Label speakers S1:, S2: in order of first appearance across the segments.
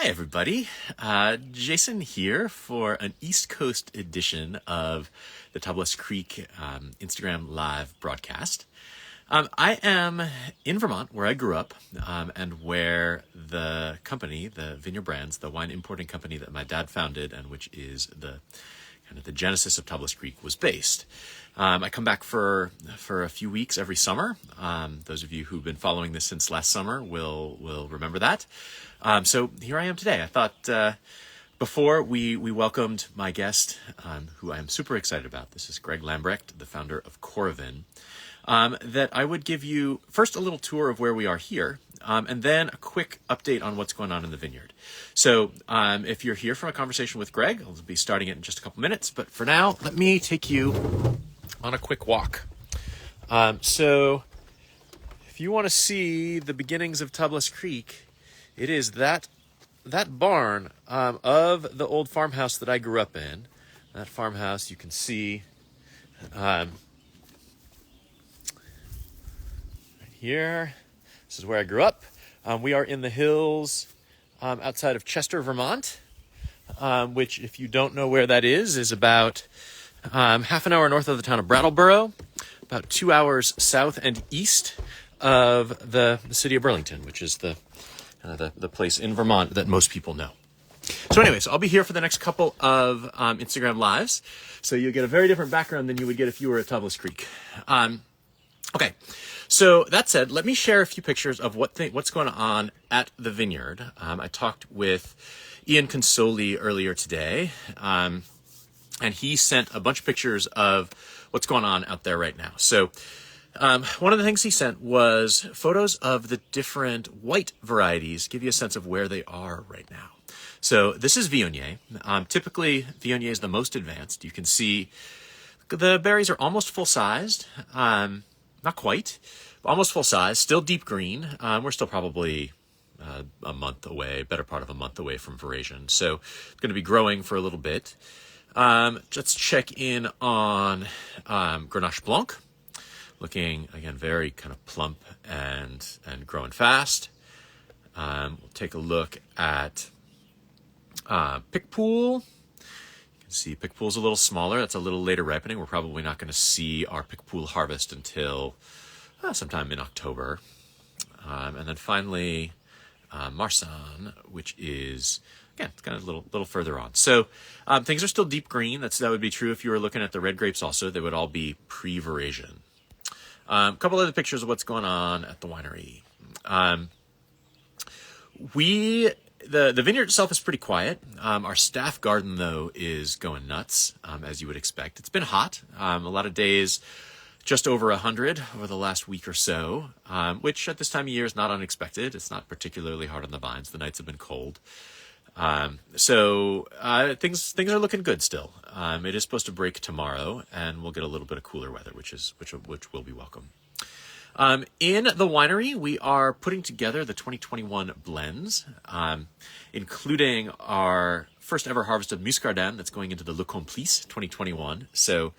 S1: Hi, everybody. Jason here for an East Coast edition of the Tablas Creek Instagram Live broadcast. I am in Vermont, where I grew up, and where the company, the Vineyard Brands, the wine importing company that my dad founded, and which is the genesis of Tablas Creek, was based. I come back for a few weeks every summer. Those of you who've been following this since last summer will remember that. So here I am today. I thought before we welcomed my guest, who I am super excited about. This is Greg Lambrecht, the founder of Coravin. That I would give you first a little tour of where we are here, and then a quick update on what's going on in the vineyard. So if you're here for a conversation with Greg, I'll be starting it in just a couple minutes. But for now, let me take you on a quick walk. So if you want to see the beginnings of Tablas Creek, it is that barn of the old farmhouse that I grew up in. That farmhouse you can see right here. This is where I grew up. We are in the hills outside of Chester, Vermont, which, if you don't know where that is about half an hour north of the town of Brattleboro, about 2 hours south and east of the city of Burlington, which is the place in Vermont that most people know. So anyways, I'll be here for the next couple of Instagram Lives. So you'll get a very different background than you would get if you were at Tablas Creek. Okay, so that said, let me share a few pictures of what's going on at the vineyard. I talked with Ian Consoli earlier today, and he sent a bunch of pictures of what's going on out there right now. So one of the things he sent was photos of the different white varieties, give you a sense of where they are right now. So this is Viognier. Typically, Viognier is the most advanced. You can see the berries are almost full-sized, not quite, but almost full-size, still deep green. We're still probably a month away, better part of a month away from veraison. So it's going to be growing for a little bit. Let's check in on Grenache Blanc. Looking, again, very kind of plump and growing fast. We'll take a look at Picpoul. You can see Picpoul's a little smaller. That's a little later ripening. We're probably not going to see our Picpoul harvest until sometime in October. And then finally, Marsanne, which is, again, it's kind of a little further on. So things are still deep green. That would be true if you were looking at the red grapes also. They would all be pre-veraison. A couple other pictures of what's going on at the winery. The vineyard itself is pretty quiet. Our staff garden, though, is going nuts, as you would expect. It's been hot. A lot of days just over 100 over the last week or so, which at this time of year is not unexpected. It's not particularly hard on the vines. The nights have been cold. So things are looking good still. It is supposed to break tomorrow, and we'll get a little bit of cooler weather, which will be welcome. In the winery, we are putting together the 2021 blends, including our first ever harvest of Muscardin that's going into the Le Complice 2021. So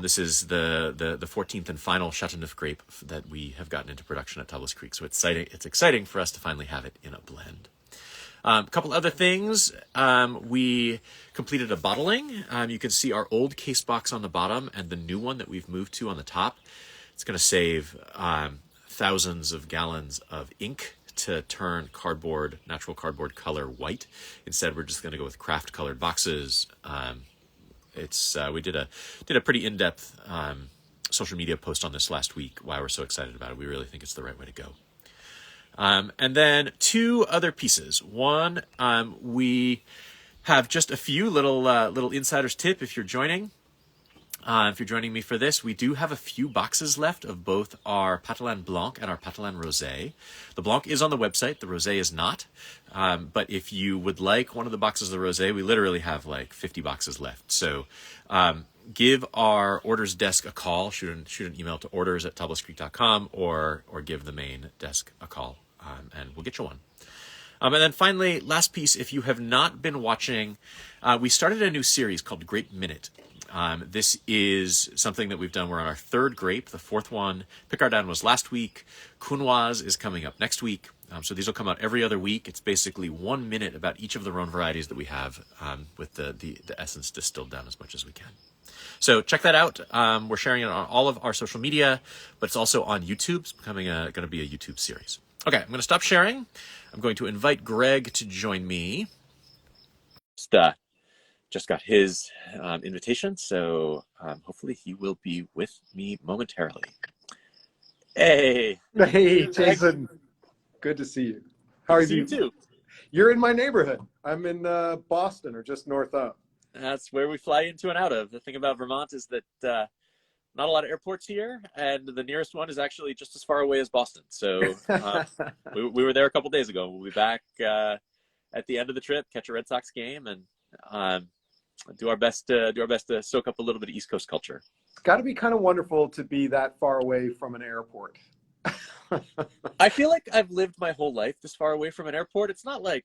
S1: this is the 14th and final Chateauneuf grape that we have gotten into production at Tablas Creek. So it's exciting for us to finally have it in a blend. A couple other things. We completed a bottling. You can see our old case box on the bottom and the new one that we've moved to on the top. It's going to save thousands of gallons of ink to turn natural cardboard color white. Instead, we're just going to go with craft colored boxes. We did a pretty in-depth social media post on this last week. Why we're so excited about it. We really think it's the right way to go. And then two other pieces. One, we have just a few little insider's tip if you're joining. If you're joining me for this, we do have a few boxes left of both our Patelin Blanc and our Patelin Rosé. The Blanc is on the website. The Rosé is not. But if you would like one of the boxes of the Rosé, we literally have like 50 boxes left. So give our orders desk a call. Shoot an email to orders@tablascreek.com or give the main desk a call, and we'll get you one. And then finally, last piece, if you have not been watching, we started a new series called Grape Minute. This is something that we've done. We're on our third grape, the fourth one. Picardin was last week. Counoise is coming up next week. So these will come out every other week. It's basically 1 minute about each of the Rhone varieties that we have, with the essence distilled down as much as we can. So check that out. We're sharing it on all of our social media, but it's also on YouTube. It's becoming going to be a YouTube series. Okay, I'm going to stop sharing. I'm going to invite Greg to join me. Just got his invitation, so hopefully he will be with me momentarily. Hey,
S2: Jason. Good to see you. How are you?
S1: You too.
S2: You're in my neighborhood. I'm in Boston, or just north of.
S1: That's where we fly into and out of. The thing about Vermont is that not a lot of airports here, and the nearest one is actually just as far away as Boston. So we were there a couple days ago. We'll be back at the end of the trip, catch a Red Sox game, and do our best to soak up a little bit of East Coast culture.
S2: It's got to be kind of wonderful to be that far away from an airport.
S1: I feel like I've lived my whole life this far away from an airport. It's not like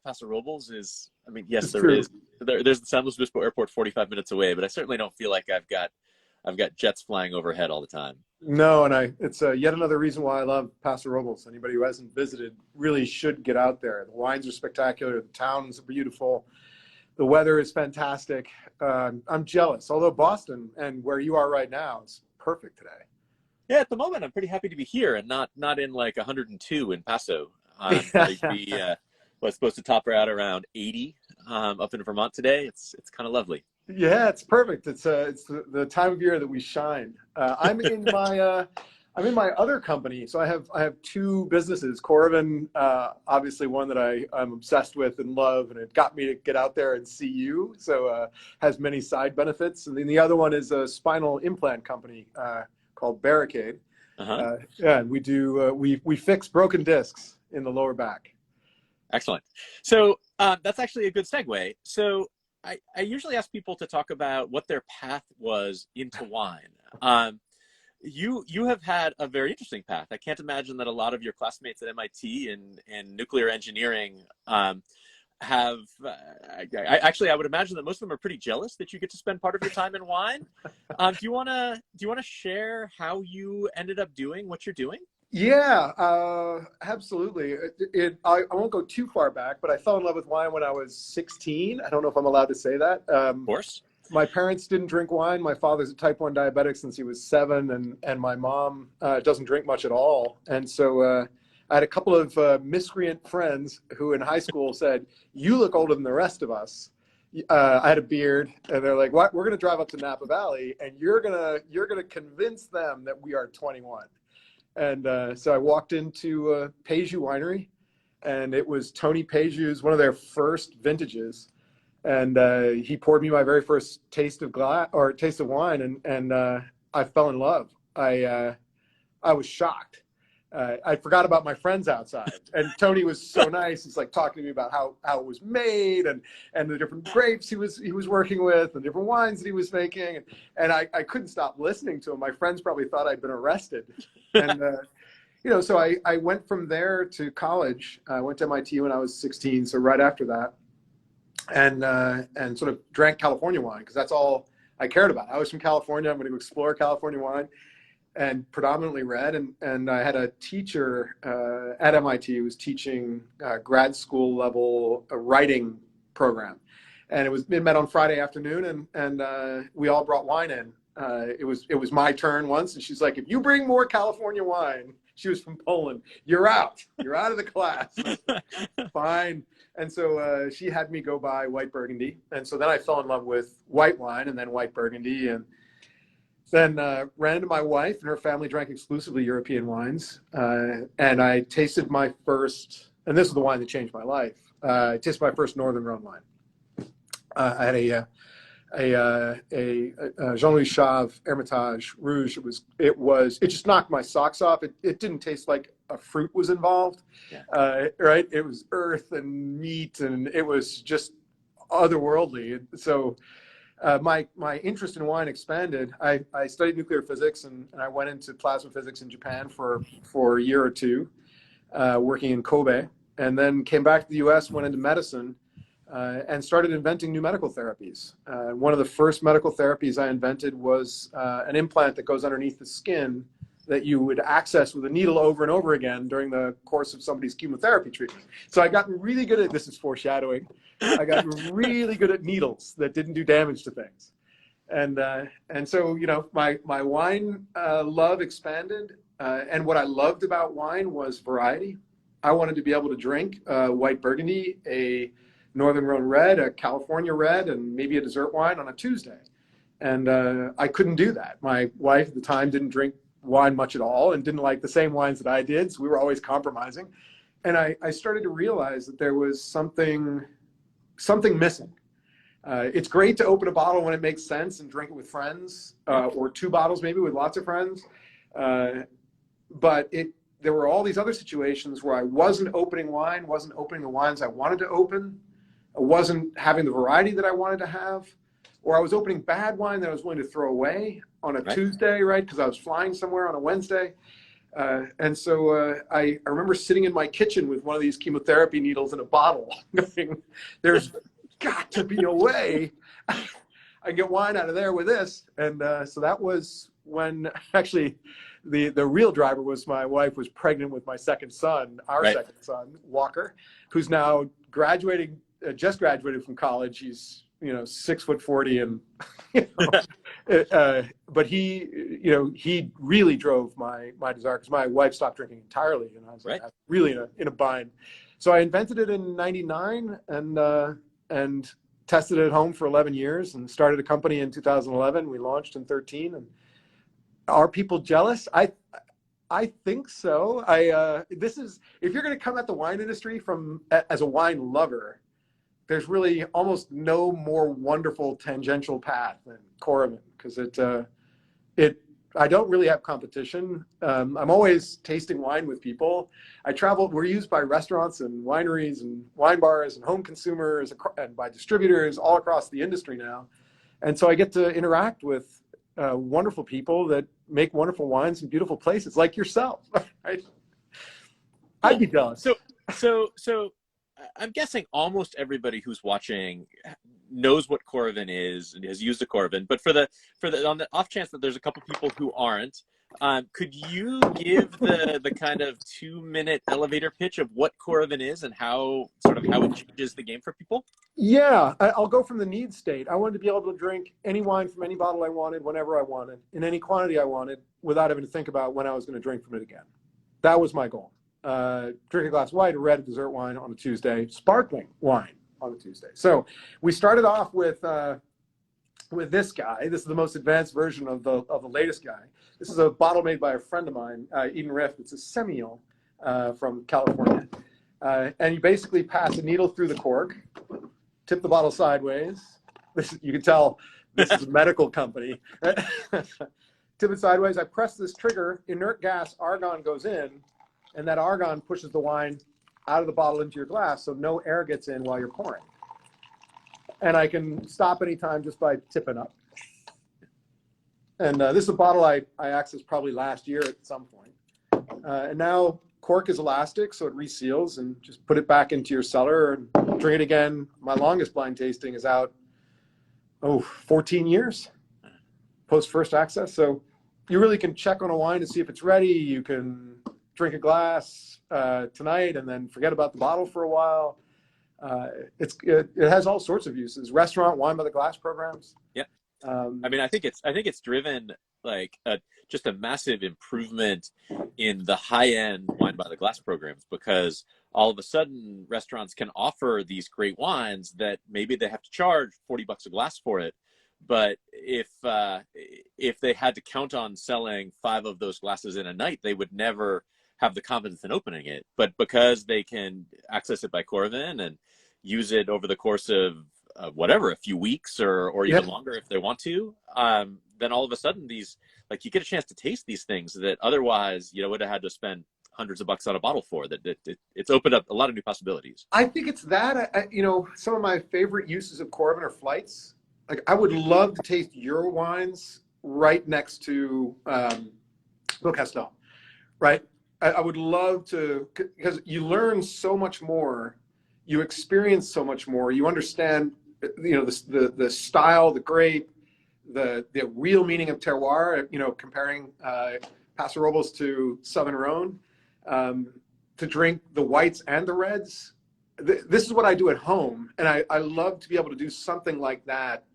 S1: Paso Robles is. I mean, yes, there's the San Luis Obispo Airport 45 minutes away, but I certainly don't feel like I've got jets flying overhead all the time.
S2: No, and it's yet another reason why I love Paso Robles. Anybody who hasn't visited really should get out there. The wines are spectacular. The towns are beautiful. The weather is fantastic. I'm jealous, although Boston and where you are right now is perfect today.
S1: Yeah, at the moment, I'm pretty happy to be here and not in like 102 in Paso. Was supposed to top out around 80 up in Vermont today. It's kind of lovely.
S2: Yeah, it's perfect. It's the time of year that we shine. I'm in my other company, so I have two businesses. Coravin, obviously one that I'm obsessed with and love, and it got me to get out there and see you. So has many side benefits, and then the other one is a spinal implant company called Barricade. Yeah, and we fix broken discs in the lower back.
S1: Excellent. So that's actually a good segue. So I usually ask people to talk about what their path was into wine. You have had a very interesting path. I can't imagine that a lot of your classmates at MIT and nuclear engineering have. I would imagine that most of them are pretty jealous that you get to spend part of your time in wine. Do you wanna share how you ended up doing what you're doing?
S2: Yeah, absolutely. I won't go too far back, but I fell in love with wine when I was 16. I don't know if I'm allowed to say that.
S1: Of course.
S2: My parents didn't drink wine. My father's a type 1 diabetic since he was 7, and my mom doesn't drink much at all. And so I had a couple of miscreant friends who in high school said, "You look older than the rest of us." I had a beard, and they're like, "What? We're going to drive up to Napa Valley, and you're gonna convince them that we are 21." And so I walked into Pejus Winery, and it was Tony Pejus, one of their first vintages. And he poured me my very first taste of wine, and I fell in love. I was shocked. I forgot about my friends outside, and Tony was so nice. He's like talking to me about how it was made and the different grapes he was working with and different wines that he was making, and I couldn't stop listening to him. My friends probably thought I'd been arrested, and so I went from there to college. I went to MIT when I was 16, so right after that, and sort of drank California wine because that's all I cared about. I was from California. I'm going to explore California wine. And predominantly red, and I had a teacher at MIT who was teaching grad school level writing program, and it met on Friday afternoon, and we all brought wine in. It was my turn once, and she's like, "If you bring more California wine," she was from Poland, "you're out of the class." Fine. And so she had me go buy white Burgundy, and so then I fell in love with white wine and then white Burgundy, and then ran into my wife, and her family drank exclusively European wines. And I tasted my first, and this is the wine that changed my life. I tasted my first Northern Rhone wine. I had a Jean-Louis Chave Hermitage Rouge. It just knocked my socks off. It didn't taste like a fruit was involved, right? It was earth and meat, and it was just otherworldly. So my interest in wine expanded. I studied nuclear physics, and I went into plasma physics in Japan for a year or two, working in Kobe, and then came back to the US, went into medicine, and started inventing new medical therapies. One of the first medical therapies I invented was an implant that goes underneath the skin that you would access with a needle over and over again during the course of somebody's chemotherapy treatment. So I got really good at, this is foreshadowing, I got really good at needles that didn't do damage to things. And so, you know, my wine love expanded. And what I loved about wine was variety. I wanted to be able to drink white Burgundy, a Northern Rhone red, a California red, and maybe a dessert wine on a Tuesday. And I couldn't do that. My wife at the time didn't drink wine much at all and didn't like the same wines that I did. So we were always compromising. And I started to realize that there was something missing. It's great to open a bottle when it makes sense and drink it with friends, or 2 bottles maybe with lots of friends. But there were all these other situations where I wasn't opening wine, wasn't opening the wines I wanted to open, I wasn't having the variety that I wanted to have, or I was opening bad wine that I was willing to throw away on a Tuesday, right? Because I was flying somewhere on a Wednesday. And so I remember sitting in my kitchen with one of these chemotherapy needles in a bottle, going, there's got to be a way I get wine out of there with this. And so that was when actually the real driver was my wife was pregnant with my second son, our second son, Walker, who's now graduating, just graduated from college. He's, you know, 6'40", and you know, but he really drove my desire, because my wife stopped drinking entirely, and I was like, really in a bind. So I invented it in '99 and tested it at home for 11 years and started a company in 2011. We launched in 13. And are people jealous? I think so. This is, if you're going to come at the wine industry as a wine lover, there's really almost no more wonderful tangential path than Coravin, because I don't really have competition. I'm always tasting wine with people. We're used by restaurants and wineries and wine bars and home consumers and by distributors all across the industry now. And so I get to interact with wonderful people that make wonderful wines in beautiful places, like yourself. Right? I'd be jealous.
S1: So I'm guessing almost everybody who's watching knows what Coravin is and has used a Coravin, but for the on the off chance that there's a couple people who aren't, could you give the kind of 2-minute elevator pitch of what Coravin is and how it changes the game for people?
S2: Yeah, I'll go from the need state. I wanted to be able to drink any wine from any bottle I wanted, whenever I wanted, in any quantity I wanted, without having to think about when I was going to drink from it again. That was my goal. Drink a glass of white, a red, dessert wine on a Tuesday, sparkling wine on a Tuesday. So we started off with this guy. This is the most advanced version of the latest guy. This is a bottle made by a friend of mine, Eden Riff. It's a Semillon from California. And you basically pass a needle through the cork, tip the bottle sideways. You can tell this is a medical company. Tip it sideways. I press this trigger, inert gas, argon goes in, and that argon pushes the wine out of the bottle into your glass, so no air gets in while you're pouring. And I can stop anytime just by tipping up. And this is a bottle I accessed probably last year at some point. And now cork is elastic, so it reseals, and just put it back into your cellar and drink it again. My longest blind tasting is out, 14 years post first access. So you really can check on a wine to see if it's ready. You can drink a glass tonight and then forget about the bottle for a while. It has all sorts of uses. Restaurant wine by the glass programs.
S1: Yeah. I mean, I think it's driven like just a massive improvement in the high-end wine by the glass programs, because all of a sudden restaurants can offer these great wines that maybe they have to charge $40 a glass for it. But if they had to count on selling 5 of those glasses in a night, they would never have the confidence in opening it. But because they can access it by Coravin and use it over the course of a few weeks or even longer if they want to, then all of a sudden these, like, you get a chance to taste these things that otherwise would have had to spend hundreds of bucks on a bottle for. It's opened up a lot of new possibilities.
S2: I think it's that. Some of my favorite uses of Coravin are flights. Like, I would love to taste your wines right next to Bill Castel, right? I would love to, because you learn so much more, you experience so much more, you understand, the style, the grape, the real meaning of terroir. Comparing Paso Robles to Southern Rhone, to drink the whites and the reds. This is what I do at home, and I love to be able to do something like that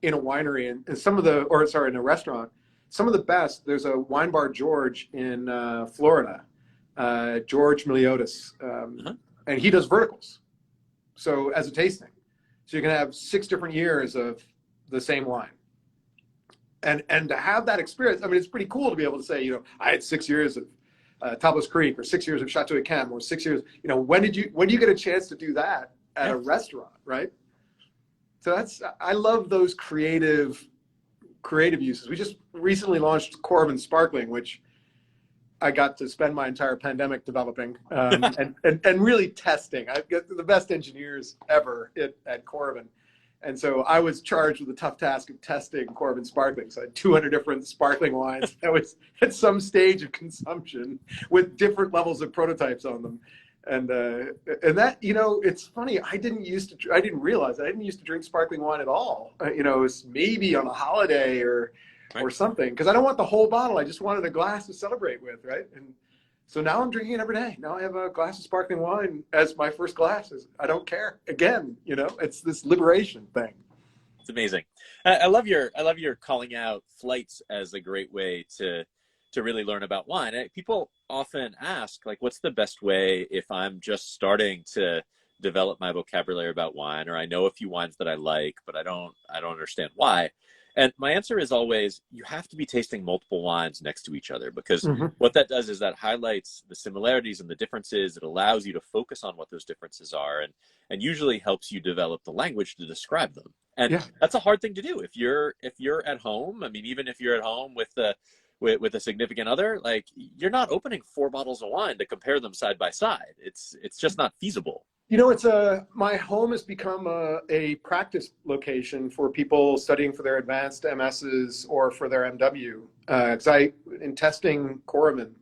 S2: in a winery and in a restaurant. Some of the best. There's a wine bar, George, in Florida, George Miliotis, and he does verticals. So as a tasting, so you can have 6 different years of the same wine, and to have that experience. I mean, it's pretty cool to be able to say, I had 6 years of Tablas Creek, or 6 years of Chateau de Cam, or 6 years. When do you get a chance to do that at a restaurant, right? So I love those creative uses. We just recently launched Coravin Sparkling, which I got to spend my entire pandemic developing and really testing. I've got the best engineers ever at Coravin. And so I was charged with the tough task of testing Coravin Sparkling. So I had 200 different sparkling wines that was at some stage of consumption with different levels of prototypes on them. And that, it's funny. I didn't realize I didn't used to drink sparkling wine at all. It was maybe on a holiday or something, because I don't want the whole bottle. I just wanted a glass to celebrate with, right? And so now I'm drinking it every day. Now I have a glass of sparkling wine as my first glass. I don't care. Again, it's this liberation thing.
S1: It's amazing. I love your calling out flights as a great way to really learn about wine. People often ask, like, what's the best way if I'm just starting to develop my vocabulary about wine, or I know a few wines that I like, but I don't understand why. And my answer is always, you have to be tasting multiple wines next to each other, because what that does is that highlights the similarities and the differences. It allows you to focus on what those differences are, and usually helps you develop the language to describe them. And that's a hard thing to do if you're at home. I mean, even if you're at home with a significant other, like, you're not opening 4 bottles of wine to compare them side by side. It's just not feasible.
S2: My home has become a practice location for people studying for their advanced MSs or for their MW. Because in testing Coravin,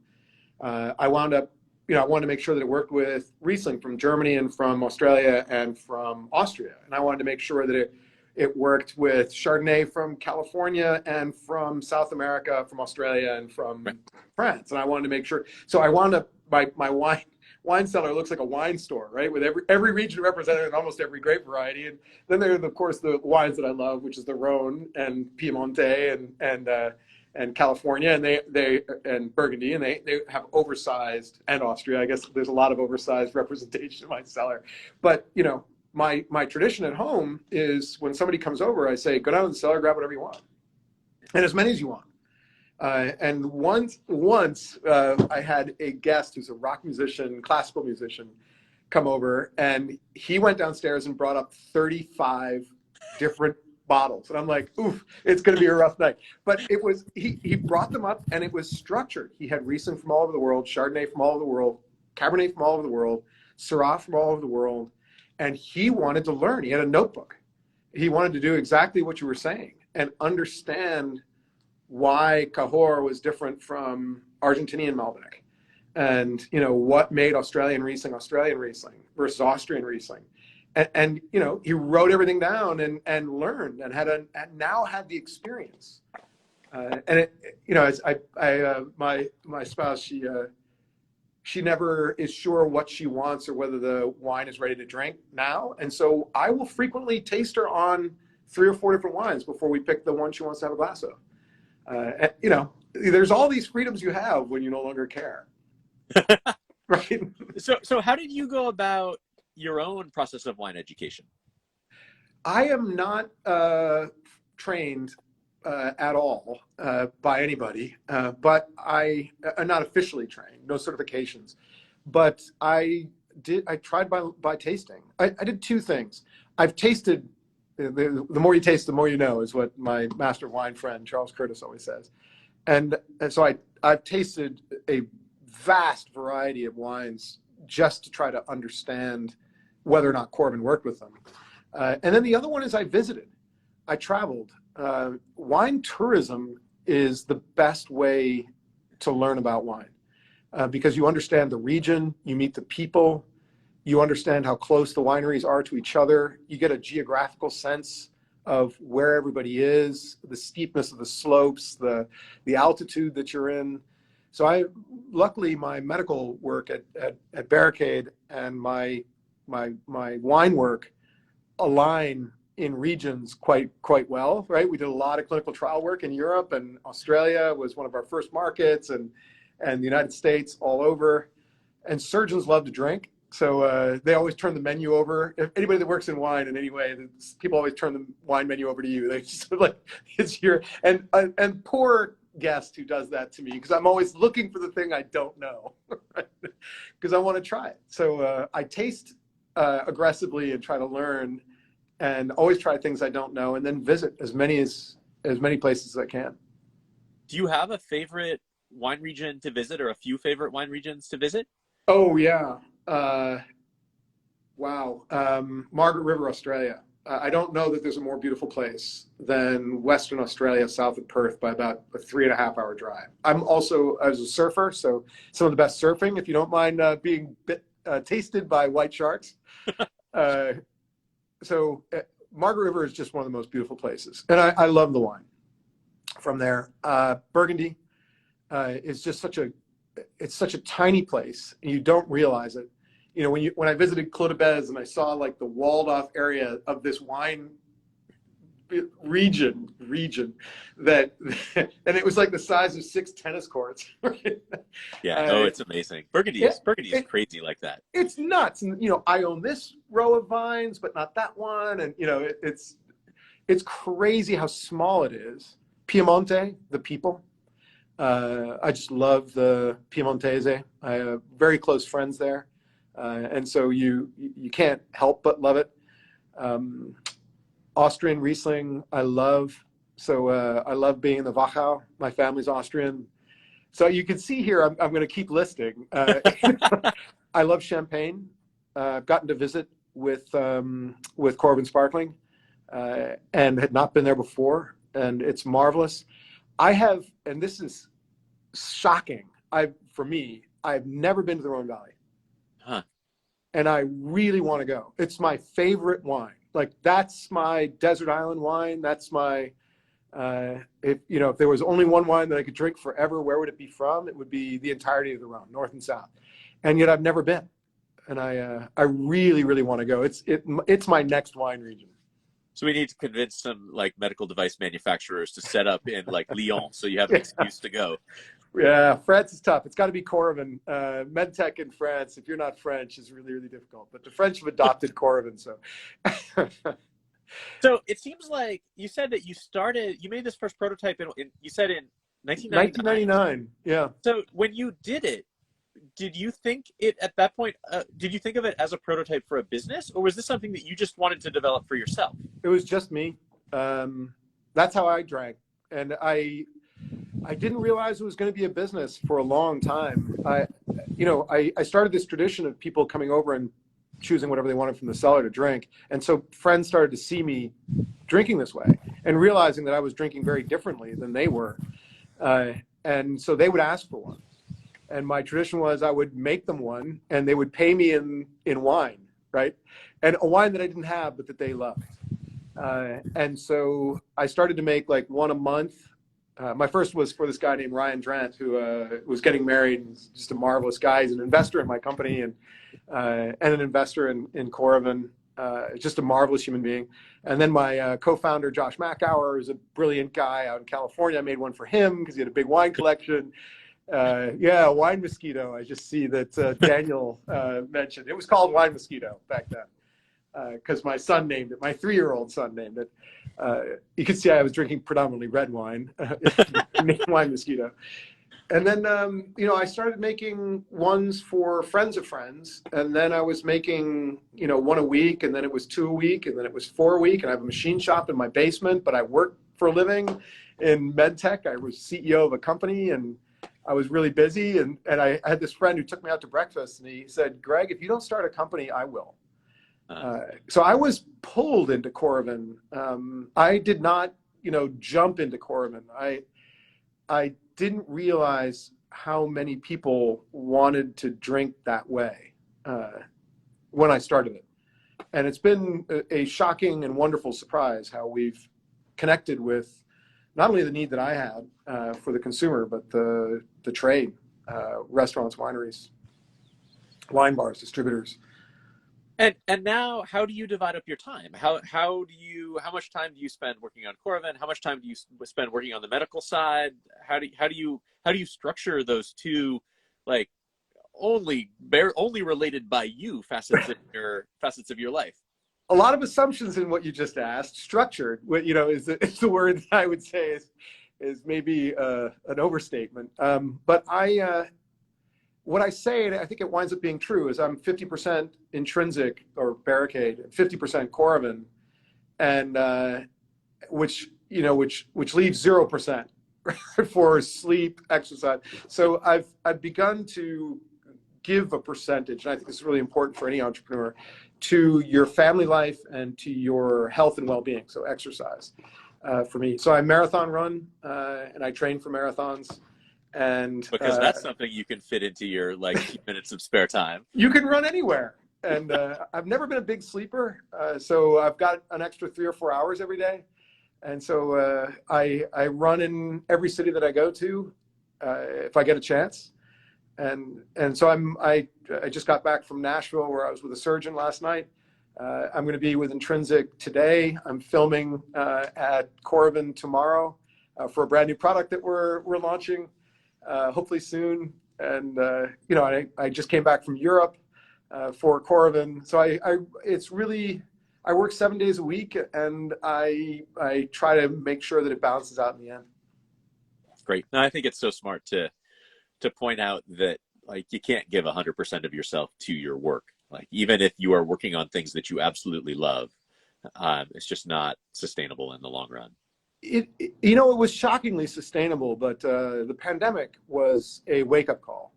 S2: I wound up, I wanted to make sure that it worked with Riesling from Germany and from Australia and from Austria. And I wanted to make sure that it worked with Chardonnay from California and from South America, from Australia and from France. And I wanted to make sure. So I wound up, my wine cellar looks like a wine store, right? With every region represented and almost every grape variety. And then there are, of course, the wines that I love, which is the Rhone and Piemonte and California and Burgundy, and they have oversized, and Austria. I guess there's a lot of oversized representation in my cellar. But my tradition at home is when somebody comes over, I say, go down to the cellar, grab whatever you want, and as many as you want. And once I had a guest who's a rock musician, classical musician, come over, and he went downstairs and brought up 35 different bottles. And I'm like, oof, it's going to be a rough night. But it was, he brought them up, and it was structured. He had Riesling from all over the world, Chardonnay from all over the world, Cabernet from all over the world, Syrah from all over the world. And he wanted to learn. He had a notebook. He wanted to do exactly what you were saying and understand why Cahors was different from Argentinian Malbec, and what made Australian Riesling versus Austrian Riesling, and he wrote everything down and learned and now had the experience, and my spouse, she never is sure what she wants or whether the wine is ready to drink now, and so I will frequently taste her on 3 or 4 different wines before we pick the one she wants to have a glass of. There's all these freedoms you have when you no longer care. Right.
S1: So how did you go about your own process of wine education?
S2: I am not trained at all by anybody, but I'm not officially trained, no certifications. But I tried by tasting. I did 2 things. I've tasted. The more you taste, the more you know, is what my master wine friend Charles Curtis always says. And so I've tasted a vast variety of wines just to try to understand whether or not Coravin worked with them. And then the other one is I visited. I traveled. Wine tourism is the best way to learn about wine because you understand the region, you meet the people, you understand how close the wineries are to each other. You get a geographical sense of where everybody is, the steepness of the slopes, the altitude that you're in. So luckily my medical work at Barricade and my wine work align in regions quite well, right? We did a lot of clinical trial work in Europe, and Australia was one of our first markets, and the United States all over. And surgeons love to drink, so they always turn the menu over. If anybody that works in wine in any way, people always turn the wine menu over to you. They just like, it's your and poor guest who does that to me, because I'm always looking for the thing I don't know, because I want to try it. So I taste aggressively and try to learn, and always try things I don't know, and then visit as many places as I can.
S3: Do you have a favorite wine region to visit, or a few favorite wine regions to visit?
S2: Oh yeah, wow. Margaret River, Australia. I don't know that there's a more beautiful place than Western Australia, south of Perth, by about a 3.5-hour drive. I was a surfer, so some of the best surfing, if you don't mind being tasted by white sharks. So Margaret River is just one of the most beautiful places, and I love the wine from there. Burgundy is just such a tiny place, and you don't realize it. You know, when I visited Clos de Bez and I saw like the walled off area of this wine region that, and it was like the size of 6 tennis courts.
S3: Yeah, it's amazing. Burgundy is crazy like that.
S2: It's nuts. And you know, I own this row of vines, but not that one. And you know, it's crazy how small it is. Piemonte, the people. I just love the Piemontese. I have very close friends there. And so you can't help but love it. Austrian Riesling, I love. So I love being in the Wachau. My family's Austrian. So you can see here, I'm going to keep listing. I love Champagne. I've gotten to visit with Coravin Sparkling and had not been there before. And it's marvelous. And this is shocking. For me, I've never been to the Rhone Valley.
S3: Huh.
S2: And I really want to go. It's my favorite wine. Like, that's my desert island wine. That's my, if there was only one wine that I could drink forever, where would it be from? It would be the entirety of the Rhone, north and south. And yet I've never been. And I really, really want to go. It's my next wine region.
S3: So we need to convince some like medical device manufacturers to set up in like Lyon, so you have an excuse to go.
S2: Yeah, France is tough. It's got to be Coravin. MedTech in France, if you're not French, is really, really difficult. But the French have adopted Coravin, so.
S3: So it seems like you said that you made this first prototype you said in 1999.
S2: Yeah.
S3: So when you did it, did you think it at that point, did you think of it as a prototype for a business, or was this something that you just wanted to develop for yourself?
S2: It was just me. That's how I drank. And I didn't realize it was going to be a business for a long time. I started this tradition of people coming over and choosing whatever they wanted from the cellar to drink. And so friends started to see me drinking this way and realizing that I was drinking very differently than they were. And so they would ask for one. And my tradition was I would make them one, and they would pay me in wine, right? And a wine that I didn't have, but that they loved. And so I started to make like one a month. My first was for this guy named Ryan Drent, who was getting married. He's just a marvelous guy. He's an investor in my company and an investor in Coravin. Just a marvelous human being. And then my co-founder, Josh Mackauer, is a brilliant guy out in California. I made one for him because he had a big wine collection. Wine Mosquito. I just see that Daniel mentioned. It was called Wine Mosquito back then because my son named it. My 3-year-old son named it. You can see I was drinking predominantly red wine, named Wine Mosquito. And then, I started making ones for friends of friends. And then I was making, one a week, and then it was 2 a week, and then it was 4 a week. And I have a machine shop in my basement, but I work for a living in MedTech. I was CEO of a company, and I was really busy. And I had this friend who took me out to breakfast, and he said, Greg, if you don't start a company, I will. So I was pulled into Coravin. I did not, jump into Coravin. I didn't realize how many people wanted to drink that way when I started it. And it's been a shocking and wonderful surprise how we've connected with not only the need that I had for the consumer, but the trade. restaurants, wineries, wine bars, distributors.
S3: And now, how do you divide up your time? How much time do you spend working on Coravin? How much time do you spend working on the medical side? How do you structure those two, like, only related by you facets of your life?
S2: A lot of assumptions in what you just asked. Structured, what is the word that I would say is maybe an overstatement. But what I say, and I think it winds up being true, is I'm 50% intrinsic or barricade, 50% Coravin, and which leaves 0% for sleep, exercise. So I've begun to give a percentage, and I think this is really important for any entrepreneur, to your family life and to your health and well-being. So exercise for me. So I marathon run, and I train for marathons. And
S3: because that's something you can fit into your few minutes of spare time.
S2: You can run anywhere. And I've never been a big sleeper, so I've got an extra 3 or 4 hours every day. And so I run in every city that I go to if I get a chance. And so I just got back from Nashville, where I was with a surgeon last night. I'm going to be with Intrinsic today. I'm filming at Coravin tomorrow for a brand new product that we're launching. Hopefully soon. And, I just came back from Europe for Coravin. So I work 7 days a week, and I try to make sure that it balances out in the end.
S3: Great. No, I think it's so smart to point out that you can't give 100% of yourself to your work. Even if you are working on things that you absolutely love, it's just not sustainable in the long run.
S2: It was shockingly sustainable, but the pandemic was a wake-up call.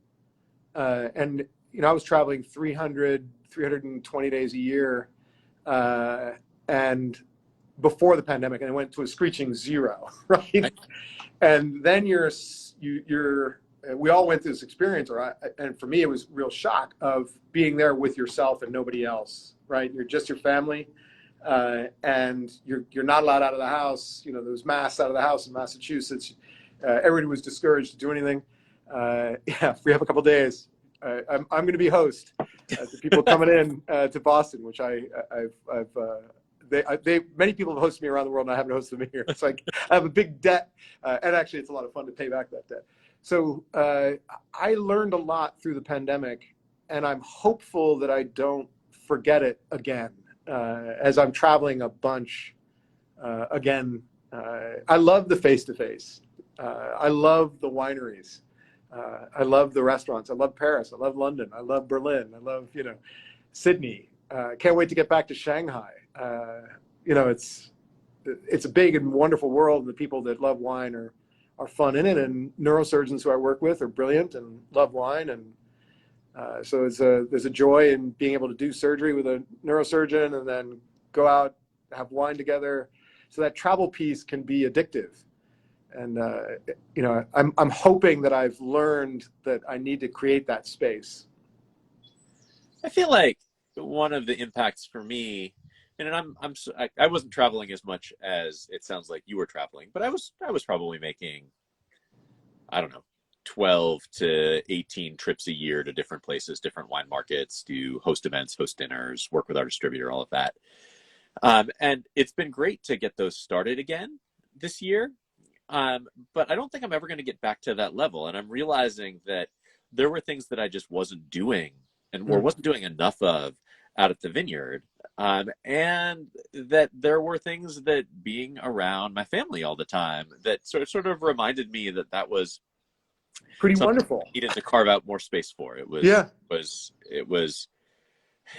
S2: And I was traveling 320 days a year, and before the pandemic, and it went to a screeching 0, right? And then we all went through this experience, and for me, it was real shock of being there with yourself and nobody else, right? You're just your family. And you're not allowed out of the house. There was masks out of the house in Massachusetts. Everybody was discouraged to do anything. If we have a couple days, I'm going to be host to people coming in to Boston, which many people have hosted me around the world, and I haven't hosted them here. It's like I have a big debt, and actually, it's a lot of fun to pay back that debt. So I learned a lot through the pandemic, and I'm hopeful that I don't forget it again. As I'm traveling a bunch again. I love the face-to-face. I love the wineries. I love the restaurants. I love Paris. I love London. I love Berlin. I love, Sydney. Can't wait to get back to Shanghai. It's a big and wonderful world. The people that love wine are fun in it, and neurosurgeons who I work with are brilliant and love wine. And so there's a joy in being able to do surgery with a neurosurgeon and then go out, have wine together. So that travel piece can be addictive. And, I'm hoping that I've learned that I need to create that space.
S3: I feel like one of the impacts for me, and I wasn't traveling as much as it sounds like you were traveling, but I was probably making, I don't know, 12 to 18 trips a year to different places, different wine markets, do host events, host dinners, work with our distributor, all of that. And it's been great to get those started again this year. But I don't think I'm ever going to get back to that level. And I'm realizing that there were things that I just wasn't doing or wasn't doing enough of out at the vineyard. And that there were things that being around my family all the time that sort of reminded me that was
S2: pretty wonderful.
S3: I needed to carve out more space for. It was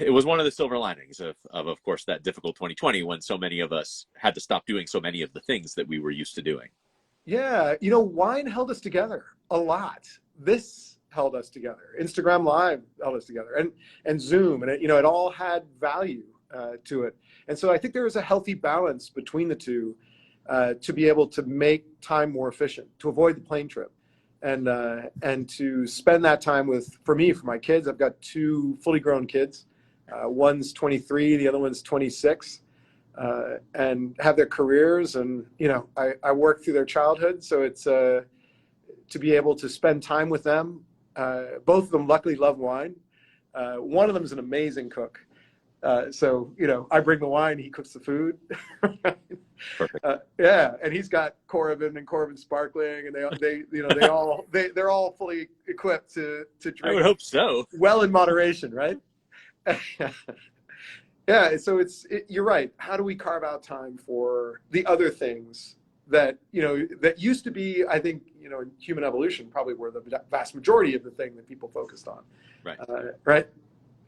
S3: one of the silver linings of course, that difficult 2020 when so many of us had to stop doing so many of the things that we were used to doing.
S2: Yeah. Wine held us together a lot. This held us together. Instagram Live held us together, and Zoom, and it all had value to it. And so I think there is a healthy balance between the two to be able to make time more efficient, to avoid the plane trip, and to spend that time for my kids. I've got 2 fully grown kids. One's 23, the other one's 26. And have their careers, and I work through their childhood, so it's to be able to spend time with them Both of them luckily love wine. One of them is an amazing cook. So, I bring the wine, he cooks the food.
S3: Perfect.
S2: Yeah, and he's got Coravin and Coravin Sparkling, and they're all fully equipped to
S3: I would
S2: drink
S3: hope so.
S2: well in moderation, right? Yeah, so you're right. How do we carve out time for the other things that that used to be, I think, in human evolution, probably were the vast majority of the thing that people focused on.
S3: Right.
S2: Right.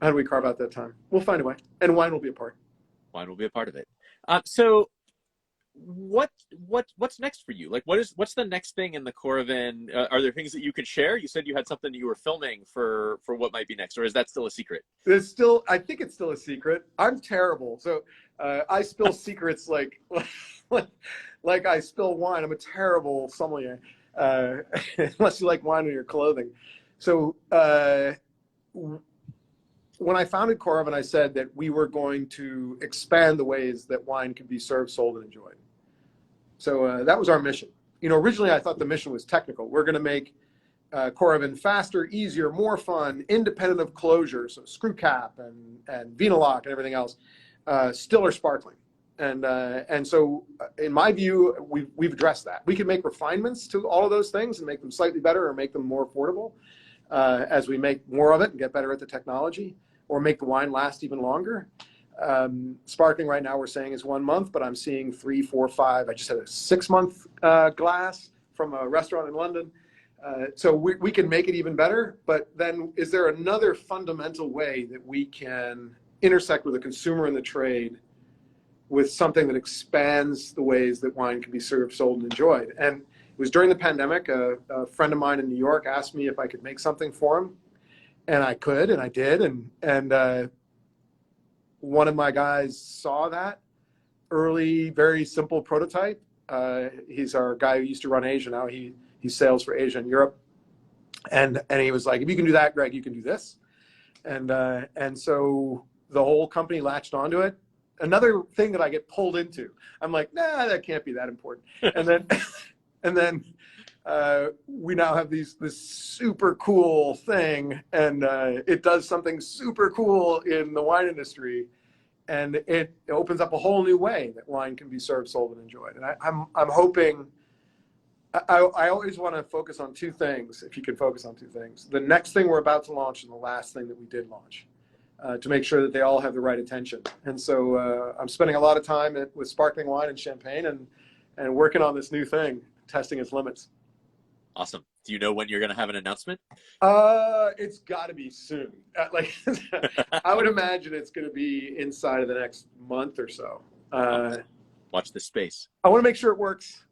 S2: How do we carve out that time? We'll find a way, and wine will be a part.
S3: Wine will be a part of it. So what's next for you? Like, what's the next thing in the Coravin? Are there things that you could share? You said you had something that you were filming for what might be next, or is that still a secret?
S2: I think it's still a secret. I'm terrible. So I spill secrets like I spill wine. I'm a terrible sommelier, unless you like wine in your clothing. So when I founded Coravin, I said that we were going to expand the ways that wine could be served, sold, and enjoyed. So that was our mission. Originally I thought the mission was technical. We're going to make Coravin faster, easier, more fun, independent of closure, so screw cap and Vinalock and everything else, still or sparkling. And so in my view, we've addressed that. We can make refinements to all of those things and make them slightly better or make them more affordable as we make more of it and get better at the technology, or make the wine last even longer. Sparkling right now we're saying is 1 month, but I'm seeing 3, 4, 5. I just had a 6-month glass from a restaurant in London. So we can make it even better, but then is there another fundamental way that we can intersect with the consumer and the trade with something that expands the ways that wine can be served, sold, and enjoyed? And it was during the pandemic, a friend of mine in New York asked me if I could make something for him, and I could, and I did, and one of my guys saw that early, very simple prototype. He's our guy who used to run Asia. Now he sails for Asia and Europe. And he was like, if you can do that, Greg, you can do this. And so the whole company latched onto it. Another thing that I get pulled into, I'm like, nah, that can't be that important. And then we now have this super cool thing, and it does something super cool in the wine industry, and it opens up a whole new way that wine can be served, sold, and enjoyed. And I'm hoping. I always want to focus on 2 things, if you can focus on 2 things. The next thing we're about to launch and the last thing that we did launch, to make sure that they all have the right attention. And so I'm spending a lot of time with sparkling wine and champagne and working on this new thing, testing its limits.
S3: Awesome. Do you know when you're going to have an announcement?
S2: It's got to be soon. I would imagine it's going to be inside of the next month or so.
S3: Watch this space.
S2: I want to make sure it works.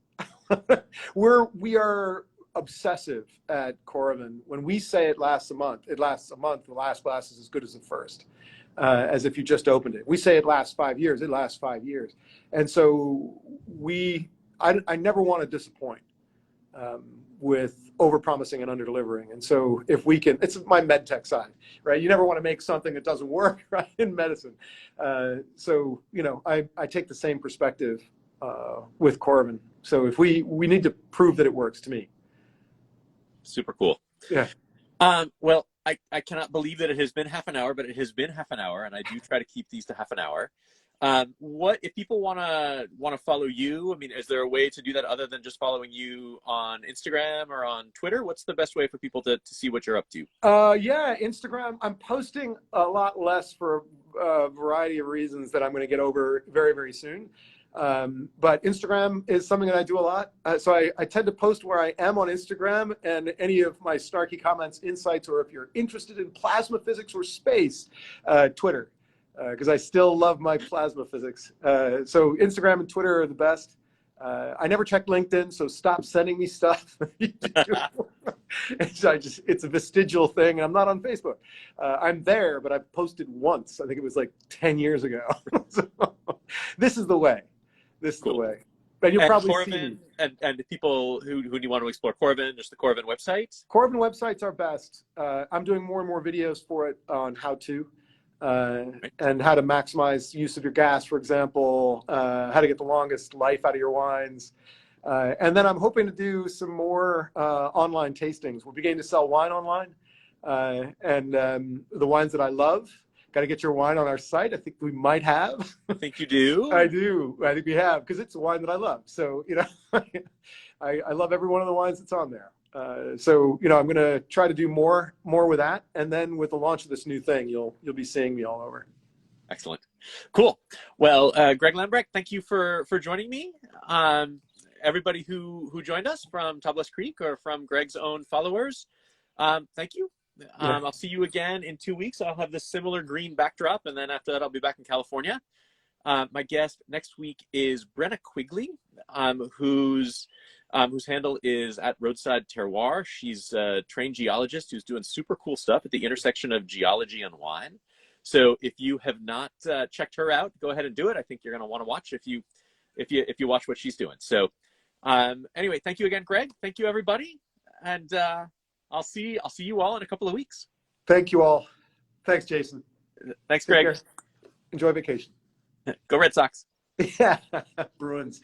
S2: We are obsessive at Coravin. When we say it lasts a month, it lasts a month. The last glass is as good as the first, as if you just opened it. We say it lasts 5 years. It lasts 5 years. And so I never want to disappoint with over-promising and under-delivering. And so if we can, it's my med tech side, right? You never want to make something that doesn't work, right, in medicine. So, I take the same perspective with Coravin. So if we need to prove that it works, to me.
S3: Super cool.
S2: Yeah.
S3: Well, I cannot believe that it has been half an hour, but it has been half an hour, and I do try to keep these to half an hour. What if people want to follow you? I mean, is there a way to do that other than just following you on Instagram or on Twitter? What's the best way for people to see what you're up to?
S2: Yeah, Instagram. I'm posting a lot less for a variety of reasons that I'm going to get over very, very soon. But Instagram is something that I do a lot. So I tend to post where I am on Instagram, and any of my snarky comments, insights, or if you're interested in plasma physics or space, Twitter, because I still love my plasma physics. So Instagram and Twitter are the best. I never check LinkedIn, so stop sending me stuff. It's a vestigial thing, and I'm not on Facebook. I'm there, but I've posted once. I think it was like 10 years ago. So, this is the way. This is the way. And you'll probably
S3: Coravin,
S2: see.
S3: And the people who you want to explore Coravin, just the Coravin website?
S2: Coravin websites are best. I'm doing more and more videos for it on how to. And how to maximize use of your gas, for example, how to get the longest life out of your wines. And then I'm hoping to do some more online tastings. We're beginning to sell wine online, and the wines that I love. Got to get your wine on our site. I think we might have.
S3: I think you do.
S2: I do. I think we have, because it's a wine that I love. So, I love every one of the wines that's on there. So, I'm going to try to do more with that. And then with the launch of this new thing, you'll be seeing me all over.
S3: Excellent. Cool. Well, Greg Lambrecht, thank you for joining me. Everybody who joined us from Tablas Creek or from Greg's own followers, thank you. I'll see you again in 2 weeks. I'll have this similar green backdrop, and then after that, I'll be back in California. My guest next week is Brenna Quigley, whose handle is at Roadside Terroir. She's a trained geologist who's doing super cool stuff at the intersection of geology and wine. So if you have not checked her out, go ahead and do it. I think you're going to want to watch if you watch what she's doing. So anyway, thank you again, Greg. Thank you, everybody, and I'll see you all in a couple of weeks.
S2: Thank you all. Thanks, Jason.
S3: Thanks, Greg.
S2: Enjoy vacation.
S3: Go Red Sox.
S2: Yeah, Bruins.